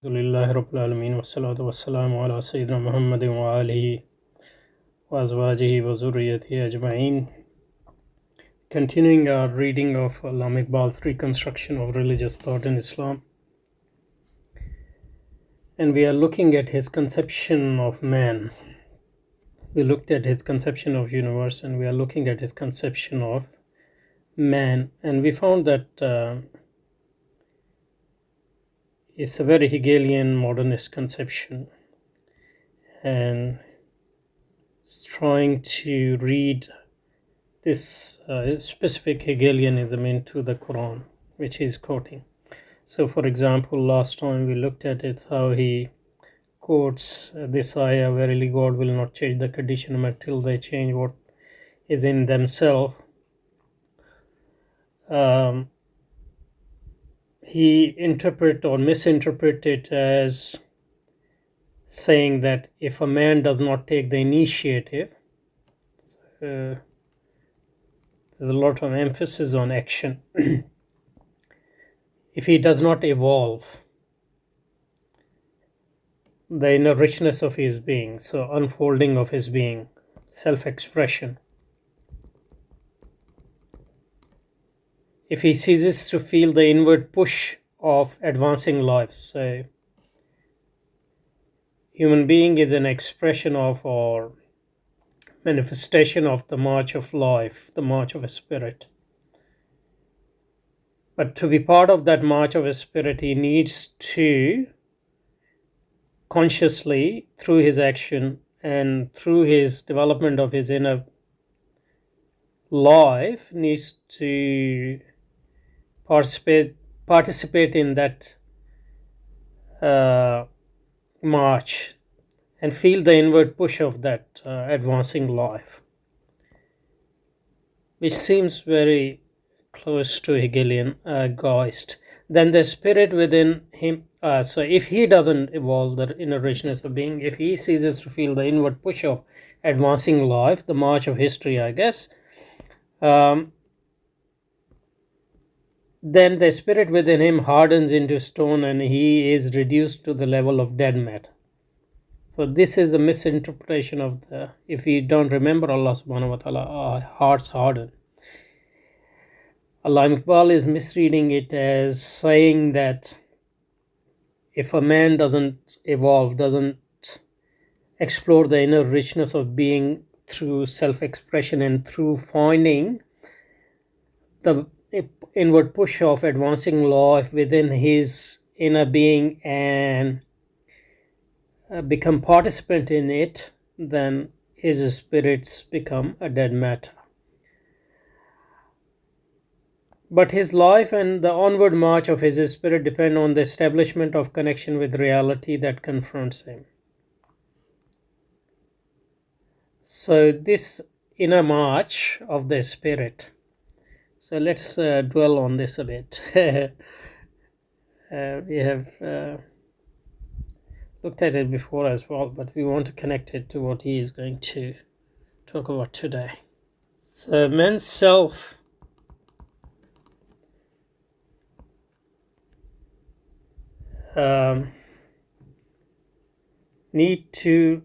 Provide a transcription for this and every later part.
Alhamdulillahi Rabbil Alameen wassalatu wassalamu ala Sayyidina Muhammadin wa alihi wa azwajihi wa zurriyatihi ajma'in. Continuing our reading of Iqbal's reconstruction of religious thought in Islam. And we are looking at his conception of man. We looked at his conception of universe, and we are looking at his conception of man. And we found that it's a very Hegelian modernist conception, and it's trying to read this specific Hegelianism into the Quran, which he's quoting. So, for example, last time we looked at it, how he quotes this ayah, verily God will not change the condition until they change what is in themselves. He interpret or misinterpret it as saying that if a man does not take the initiative, there's a lot of emphasis on action. If he does not evolve the inner richness of his being, so unfolding of his being, self-expression, if he ceases to feel the inward push of advancing life, so human being is an expression of or manifestation of the march of life, the march of a spirit. But to be part of that march of a spirit, he needs to consciously, through his action and through his development of his inner life, needs to participate in that march and feel the inward push of that advancing life, which seems very close to Hegelian Geist. Then the spirit within him, so if he doesn't evolve the inner richness of being, if he ceases to feel the inward push of advancing life, the march of history, I guess, then the spirit within him hardens into stone and he is reduced to the level of dead matter. So this is a misinterpretation of the, if we don't remember Allah subhanahu wa ta'ala, our hearts harden. Allah Iqbal is misreading it as saying that if a man doesn't evolve, doesn't explore the inner richness of being through self-expression and through finding the inward push of advancing life within his inner being and become participant in it, then his spirits become a dead matter. But his life and the onward march of his spirit depend on the establishment of connection with reality that confronts him. So this inner march of the spirit, so let's dwell on this a bit. We have looked at it before as well, but we want to connect it to what he is going to talk about today. So man's self need to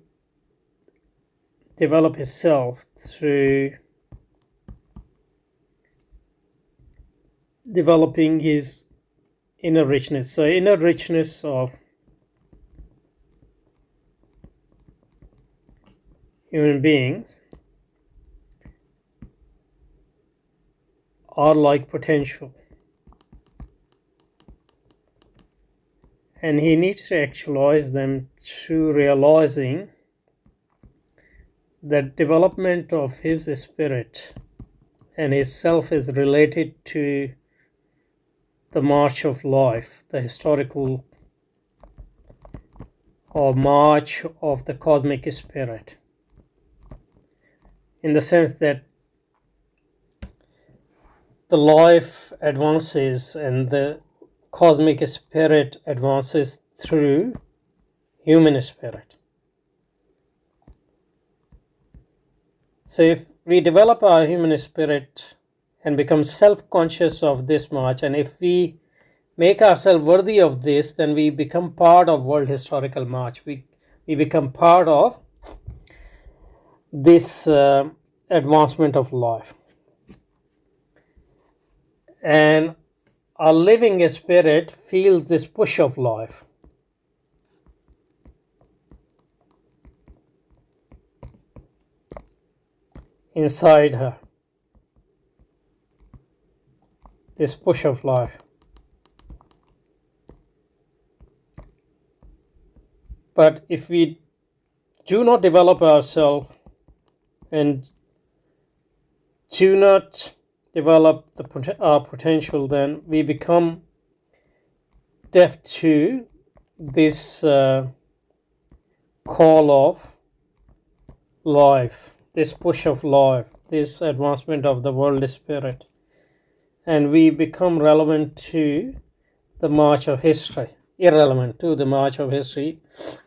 develop himself through developing his inner richness. So inner richness of human beings are like potential, and he needs to actualize them through realizing that development of his spirit and his self is related to the march of life, the historical or march of the cosmic spirit, in the sense that the life advances and the cosmic spirit advances through human spirit. So if we develop our human spirit and become self-conscious of this march, and if we make ourselves worthy of this, then we become part of world historical march. We become part of this advancement of life. And our living spirit feels this push of life. Inside her, this push of life. But if we do not develop ourselves and do not develop our potential, then we become deaf to this call of life, this push of life, this advancement of the world spirit, and we become relevant to the march of history, irrelevant to the march of history.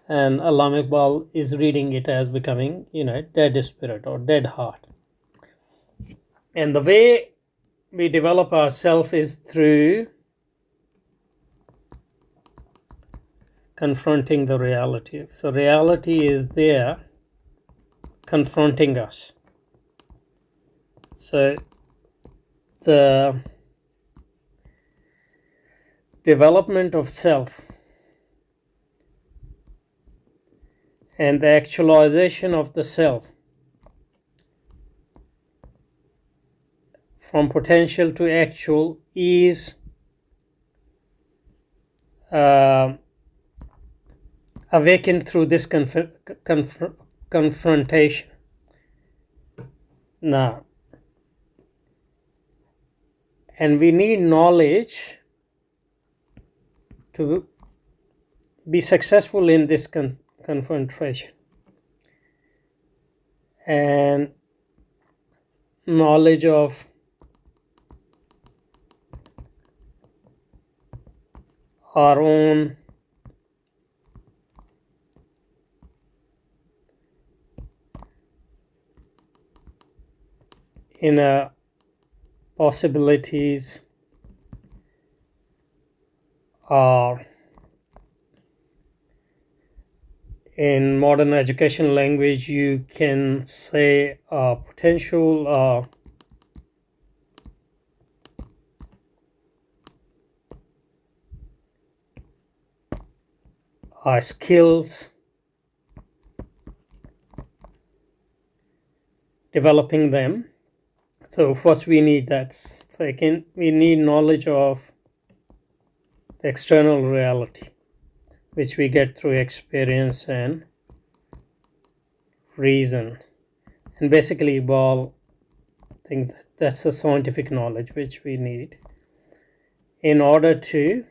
And Iqbal is reading it as becoming, dead spirit or dead heart. And the way we develop ourselves is through confronting the reality. So reality is there confronting us. So the development of self and the actualization of the self from potential to actual is awakened through this confrontation. Now, and we need knowledge to be successful in this confrontation. And knowledge of our own inner possibilities are, in modern education language, you can say potential our skills, developing them. So first we need that. Second, we need knowledge of the external reality, which we get through experience and reason. And basically, Iqbal thinks that's the scientific knowledge which we need in order to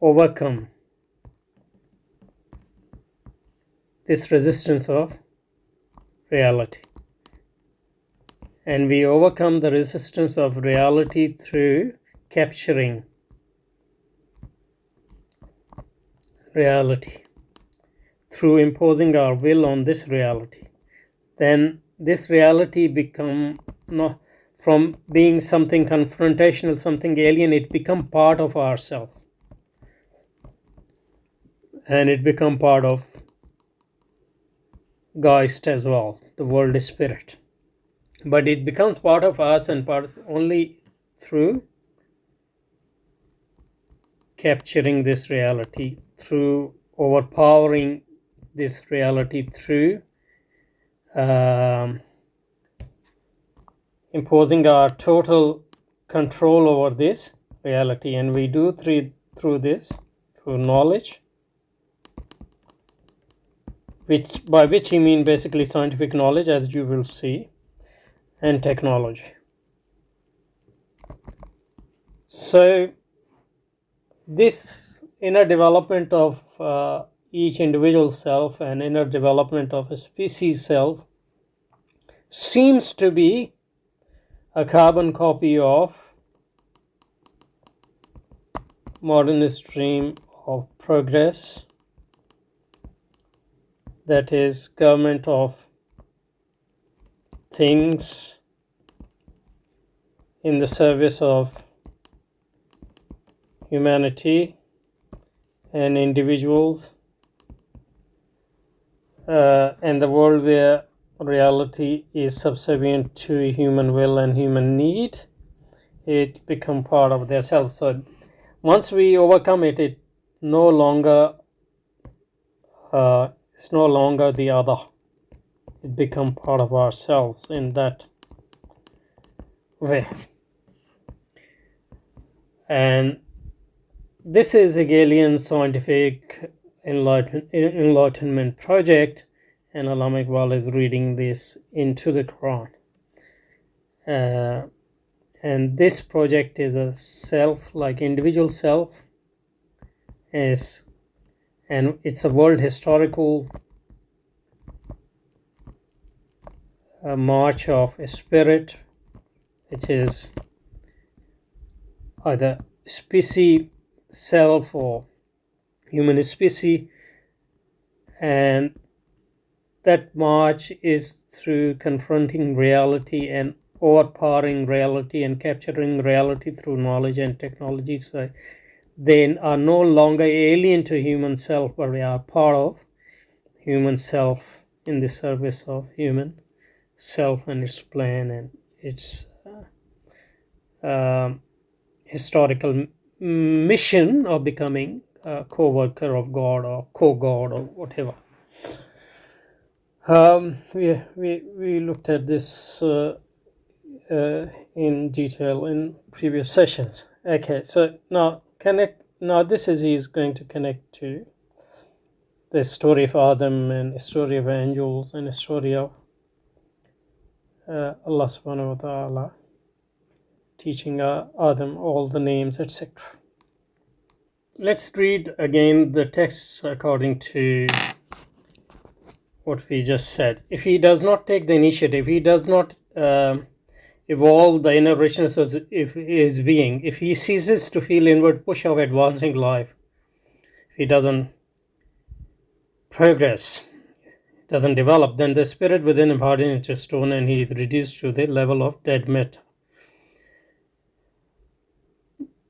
overcome this resistance of reality. And we overcome the resistance of reality through capturing reality, through imposing our will on this reality. Then this reality become, not from being something confrontational, something alien, it become part of ourself, and it become part of Geist as well, the world spirit. But it becomes part of us and part only through capturing this reality, through overpowering this reality, through imposing our total control over this reality. And we do through this, through knowledge, by which he means basically scientific knowledge, as you will see, and technology. So this inner development of each individual self and inner development of a species self seems to be a carbon copy of modern stream of progress, that is government of things in the service of humanity and individuals, and the world where reality is subservient to human will and human need, it become part of their self. So once we overcome it, it's no longer the other. It become part of ourselves in that way. And this is Hegelian scientific enlightenment project, and Allama Iqbal is reading this into the Quran. And this project is a self, like individual self, and it's a world historical march of a spirit, which is either species self or human species, and that march is through confronting reality and overpowering reality and capturing reality through knowledge and technology. So they are no longer alien to human self, but they are part of human self in the service of human self and its plan and its historical mission of becoming a co-worker of God or co-God or whatever. We looked at this in detail in previous sessions. Okay, so now this is going to connect to the story of Adam and the story of angels and the story of Allah subhanahu wa ta'ala teaching Adam all the names, etc. Let's read again the text according to what we just said. If he does not take the initiative, he does not evolve the inner richness of his being, if he ceases to feel inward push of advancing life, if he doesn't progress, doesn't develop, then the spirit within him hardens into stone and he is reduced to the level of dead matter.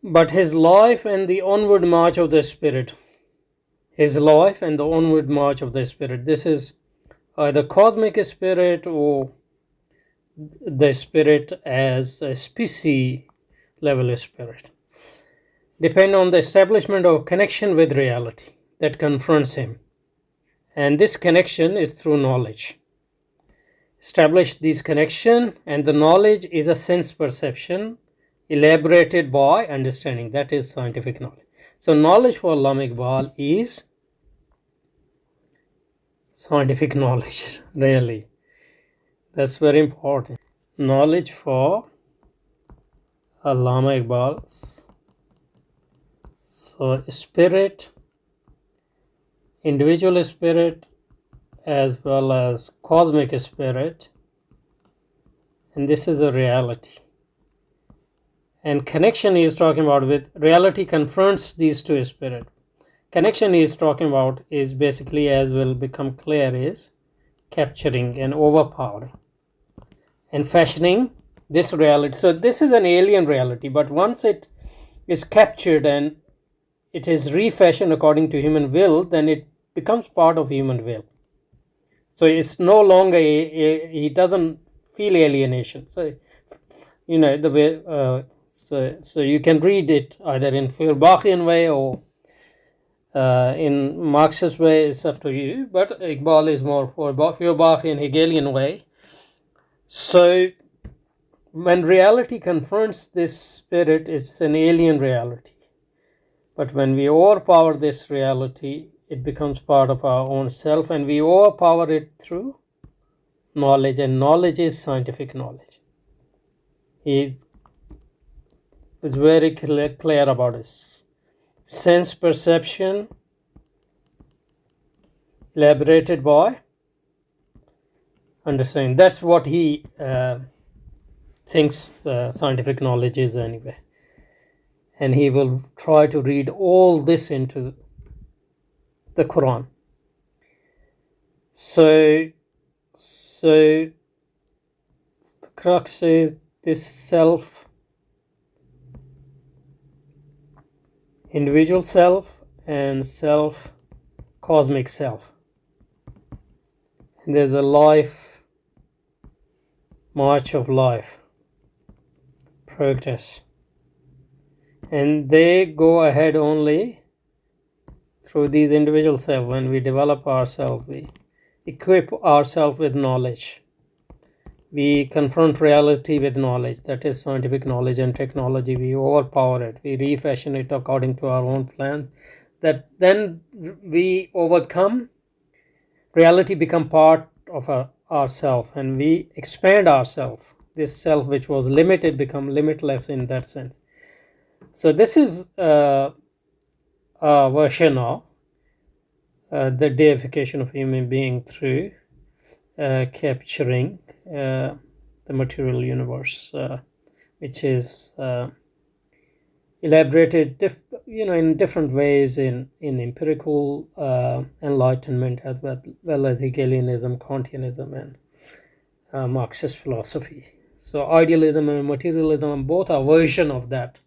But his life and the onward march of the spirit, this is either cosmic spirit or the spirit as a species level spirit, depend on the establishment of connection with reality that confronts him. And this connection is through knowledge. Establish this connection, and the knowledge is a sense perception elaborated by understanding. That is scientific knowledge. So knowledge for Allama Iqbal is scientific knowledge, really. That's very important. Knowledge for Allama Iqbal. So spirit, individual spirit, as well as cosmic spirit, and this is a reality. And connection he is talking about with reality confronts these two spirits. Connection he is talking about is basically, as will become clear, is capturing and overpowering and fashioning this reality. So this is an alien reality, but once it is captured and it is refashioned according to human will, then it becomes part of human will. So it's no longer he doesn't feel alienation. So the way so you can read it either in Feuerbachian way or in Marxist way. It's up to you. But Iqbal is more for Feuerbachian Hegelian way. So when reality confronts this spirit, it's an alien reality. But when we overpower this reality, it becomes part of our own self, and we overpower it through knowledge, and knowledge is scientific knowledge. He is very clear about this. Sense perception elaborated by understanding. That's what he thinks scientific knowledge is anyway. And he will try to read all this into the Quran. So the crux is this self individual self and self, cosmic self. And there's a life, march of life, progress. And they go ahead only through these individual self. When we develop ourselves, we equip ourselves with knowledge. We confront reality with knowledge, that is scientific knowledge and technology. We overpower it, we refashion it according to our own plans, that then we overcome reality, become part of ourself, and we expand ourselves. This self which was limited become limitless in that sense. So this is a version of the deification of human being through capturing the material universe, which is elaborated in different ways in empirical enlightenment, as well as Hegelianism, Kantianism, and Marxist philosophy. So idealism and materialism both are version of that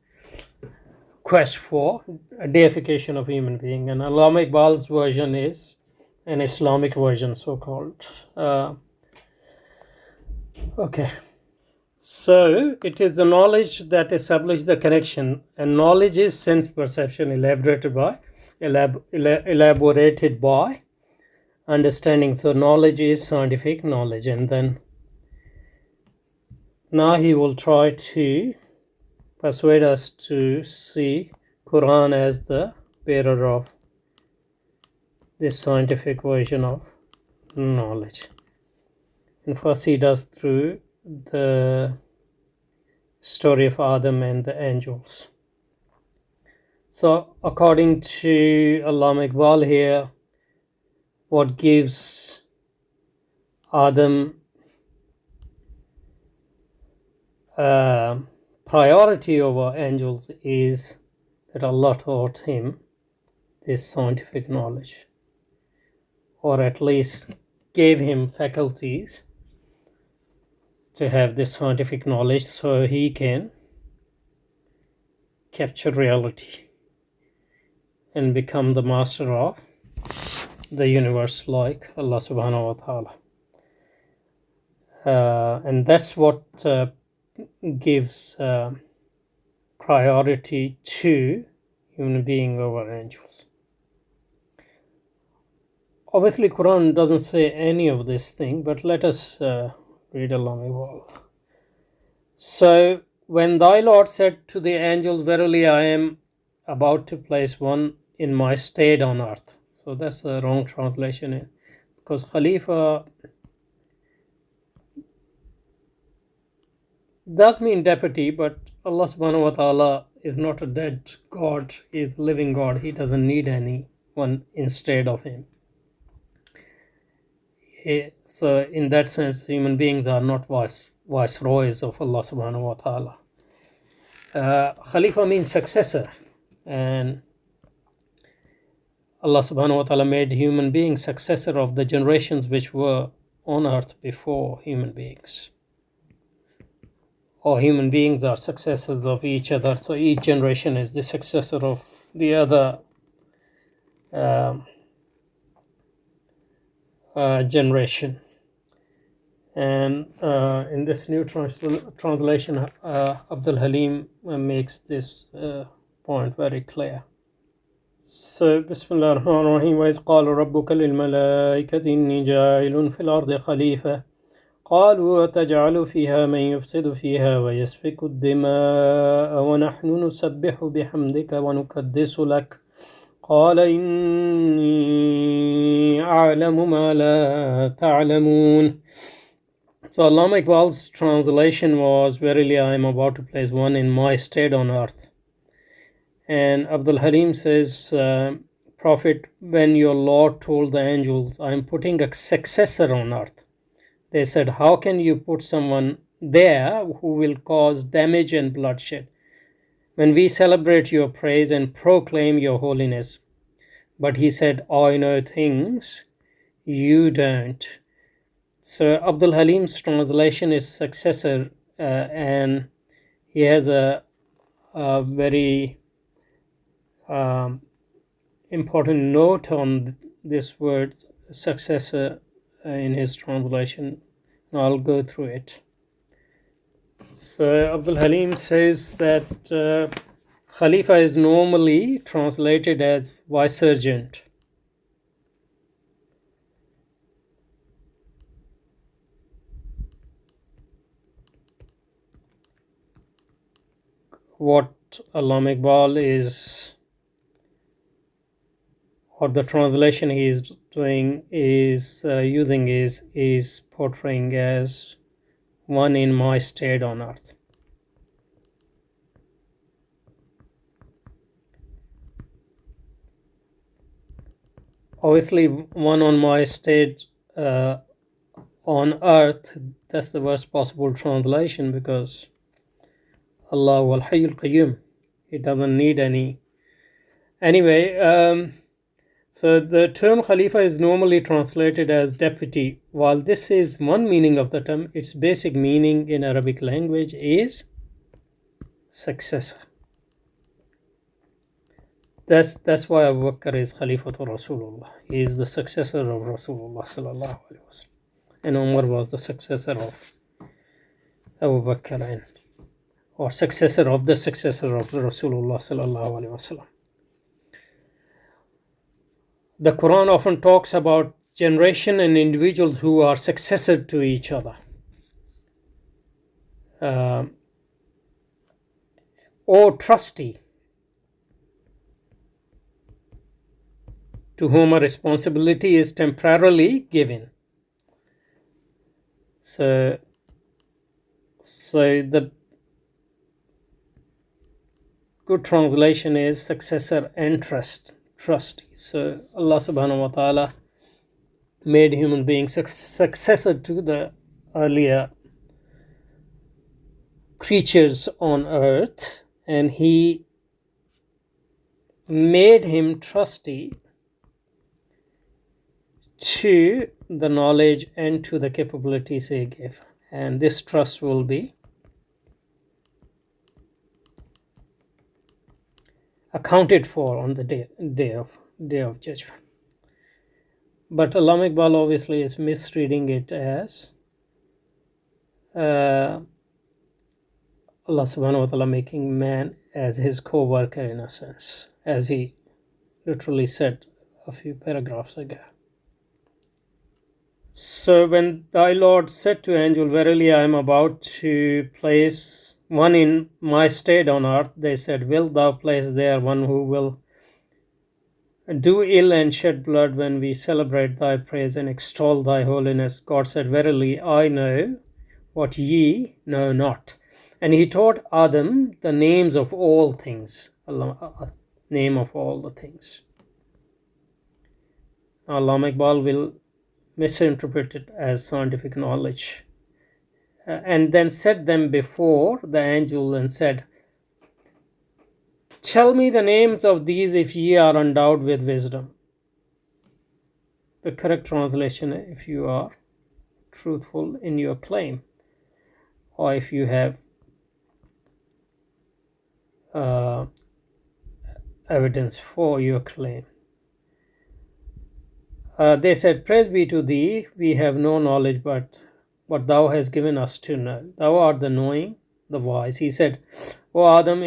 quest for a deification of human being, and Allama Iqbal's version is an Islamic version, so-called. Okay. So it is the knowledge that establishes the connection, and knowledge is sense perception elaborated by understanding. So knowledge is scientific knowledge, and then now he will try to persuade us to see Quran as the bearer of this scientific version of knowledge. And first he does through the story of Adam and the angels. So according to Allama Iqbal here, what gives Adam priority over angels is that Allah taught him this scientific knowledge, or at least gave him faculties to have this scientific knowledge, so he can capture reality and become the master of the universe like Allah subhanahu wa ta'ala. And that's what gives priority to human being over angels. Obviously Quran doesn't say any of this thing, but let us read along. So when thy Lord said to the angels, verily I am about to place one in my stead on earth. So that's the wrong translation, because Khalifa does mean deputy, but Allah subhanahu wa ta'ala is not a dead God, he is a living God. He doesn't need anyone instead of him. So in that sense, human beings are not viceroys of Allah subhanahu wa ta'ala. Khalifa means successor, and Allah subhanahu wa ta'ala made human beings successor of the generations which were on earth before human beings. Or human beings are successors of each other, so each generation is the successor of the other generation. And in this new translation, Abdul Halim makes this point very clear. So, Bismillah ar-Rahman ar-Rahim. وَإِذْ قَالَ رَبُّكَ لِلْمَلَائِكَةِ إِنِّي جَاعِلٌ فِي الْأَرْضِ خَلِيفَةً قالوا وتجعل فيها من يفسد فيها ويسفك الدماء ونحن نسبح بحمدك ونقدس لك قال إني أعلم ما لا تعلمون. So Allama Iqbal's translation was, verily I am about to place one in my stead on earth. And Abdul Halim says, Prophet, when your Lord told the angels, I am putting a successor on earth, they said, how can you put someone there who will cause damage and bloodshed when we celebrate your praise and proclaim your holiness? But he said, I know things you don't. So Abdul Halim's translation is successor, and he has a very important note on this word successor in his translation. I'll go through it. So Abdul Halim says that Khalifa is normally translated as vicegerent. What Allama Iqbal is, or the translation he is doing is using is portraying as one in my state on earth. Obviously, one on my state on earth, that's the worst possible translation, because Allah wal Hayyul Qayyum, it doesn't need any. Anyway, so the term Khalifa is normally translated as deputy. While this is one meaning of the term, its basic meaning in Arabic language is successor. That's why Abu Bakr is Khalifatul Rasulullah. He is the successor of Rasulullah sallallahu alaihi wasallam, and Umar was the successor of Abu Bakr, or successor of the successor of Rasulullah sallallahu alaihi wasallam. The Quran often talks about generation and individuals who are successor to each other, or trustee, to whom a responsibility is temporarily given. So the good translation is successor and trustee. So Allah subhanahu wa ta'ala made human beings successor to the earlier creatures on earth, and he made him trustee to the knowledge and to the capabilities he gave, and this trust will be accounted for on the day of judgment. But Allama Iqbal obviously is misreading it as Allah subhanahu wa ta'ala making man as his co-worker, in a sense, as he literally said a few paragraphs ago. So when thy Lord said to angel, verily I am about to place one in my stead on earth, they said, wilt thou place there one who will do ill and shed blood when we celebrate thy praise and extol thy holiness? God said, verily I know what ye know not. And he taught Adam the names of all things, name of all the things. Now Allama Iqbal will misinterpret it as scientific knowledge, and then set them before the angel and said, tell me the names of these if ye are endowed with wisdom. The correct translation, if you are truthful in your claim, or if you have evidence for your claim. They said, praise be to thee, we have no knowledge but what thou hast given us to know. Thou art the knowing, the wise. He said, O Adam,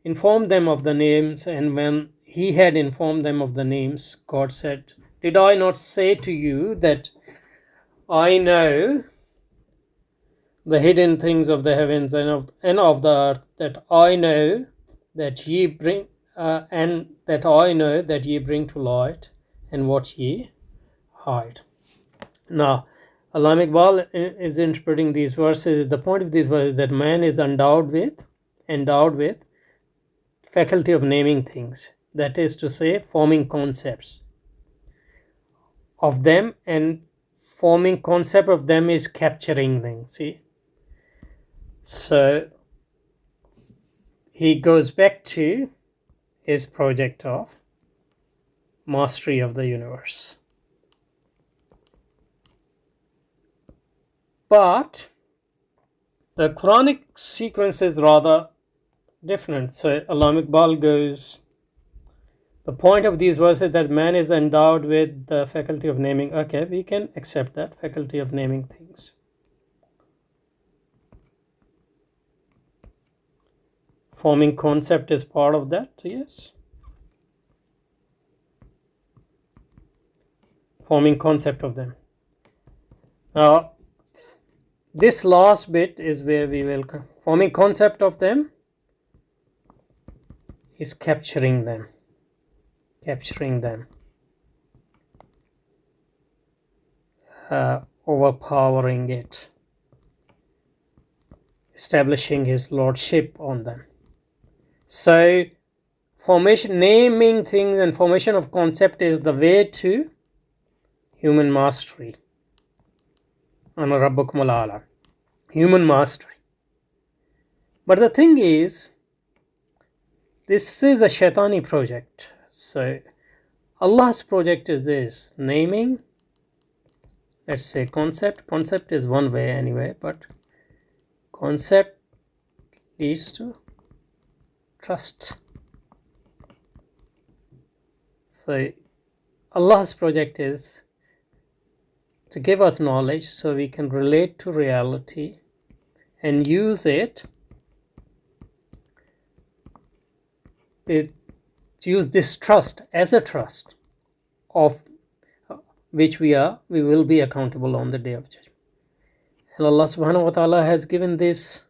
inform them of the names. And when he had informed them of the names, God said, did I not say to you that I know the hidden things of the heavens and of the earth, that I know that ye bring and that I know that ye bring to light and what ye hide. Now, Allama Iqbal is interpreting these verses. The point of these verses is that man is endowed with faculty of naming things. That is to say, forming concepts of them, and forming concept of them is capturing them. See, so he goes back to his project of mastery of the universe. But the Quranic sequence is rather different. So Allama Iqbal goes The point of these verses is that man is endowed with the faculty of naming. Okay, we can accept that faculty of naming things. Forming concept is part of that, yes. Forming concept of them. Now, this last bit is where we will forming concept of them is capturing them, overpowering it, establishing his lordship on them. So formation, naming things and formation of concept is the way to human mastery. Ana rabbukum al-a'la. Human mastery. But the thing is, this is a shaitani project. So Allah's project is this: naming, let's say concept. Concept is one way anyway, but concept leads to trust. So Allah's project is to give us knowledge so we can relate to reality and use it. Use this trust as a trust of which we will be accountable on the day of judgment. And Allah subhanahu wa ta'ala has given this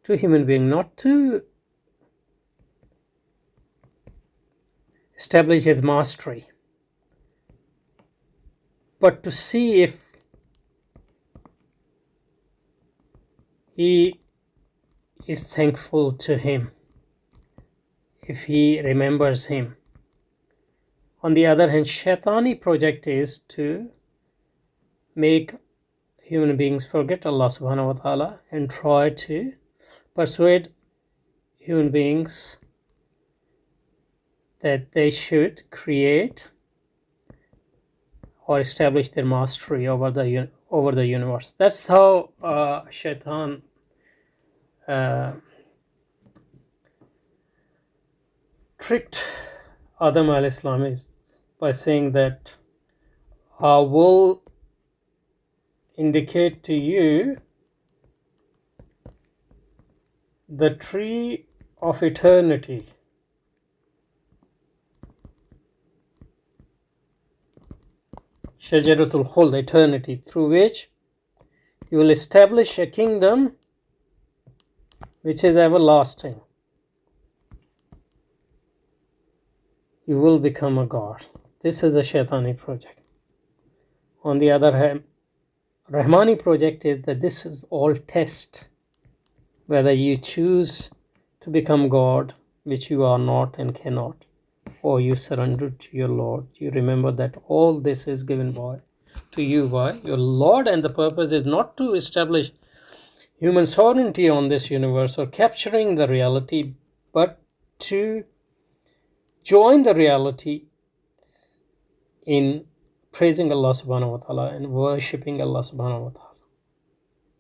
to human being, not to establish his mastery, but to see if he is thankful to him, if he remembers him. On the other hand, shaitani project is to make human beings forget Allah subhanahu wa ta'ala and try to persuade human beings that they should create or establish their mastery over the universe. That's how Shaitan tricked Adam alayhi salam is by saying that I will indicate to you the tree of eternity. Shajaratul Khuld, eternity, through which you will establish a kingdom which is everlasting. You will become a god. This is the Shaitani project. On the other hand, Rahmani project is that this is all test. Whether you choose to become God, which you are not and cannot, or you surrender to your Lord. You remember that all this is given to you by your Lord, and the purpose is not to establish human sovereignty on this universe or capturing the reality, but to join the reality in praising Allah subhanahu wa ta'ala and worshipping Allah subhanahu wa ta'ala.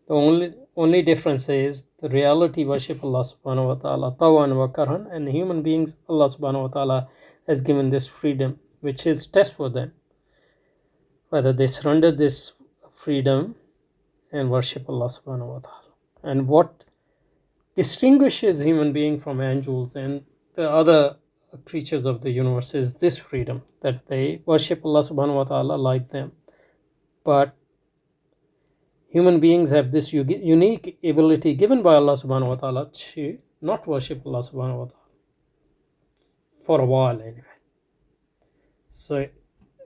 The only difference is the reality worship Allah subhanahu wa ta'ala tawan wa karhan, and the human beings Allah subhanahu wa ta'ala has given this freedom, which is test for them whether they surrender this freedom and worship Allah subhanahu wa ta'ala. And what distinguishes human being from angels and the other creatures of the universe is this freedom, that they worship Allah subhanahu wa ta'ala like them. But human beings have this unique ability given by Allah subhanahu wa ta'ala to not worship Allah subhanahu wa ta'ala for a while anyway. So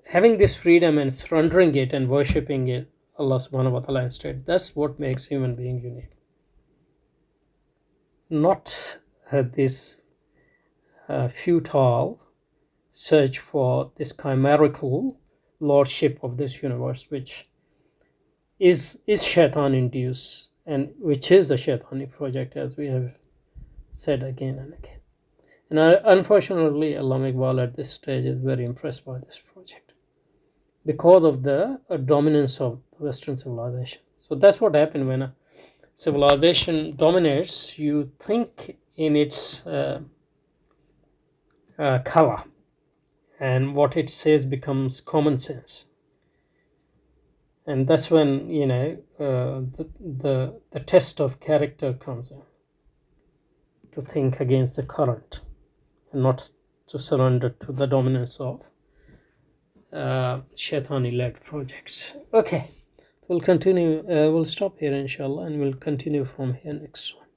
having this freedom and surrendering it and worshipping it, Allah subhanahu wa ta'ala instead, that's what makes human being unique. Not this futile search for this chimerical lordship of this universe, which is shaitan induced, and which is a shaitani project, as we have said again and again. And unfortunately, Allama Iqbal at this stage is very impressed by this project because of the dominance of Western civilization. So that's what happened when a civilization dominates. You think in its color, and what it says becomes common sense. And that's when, the test of character comes in, to think against the current and not to surrender to the dominance of shaitani led projects. Okay, we'll continue, we'll stop here inshallah, and we'll continue from here next one.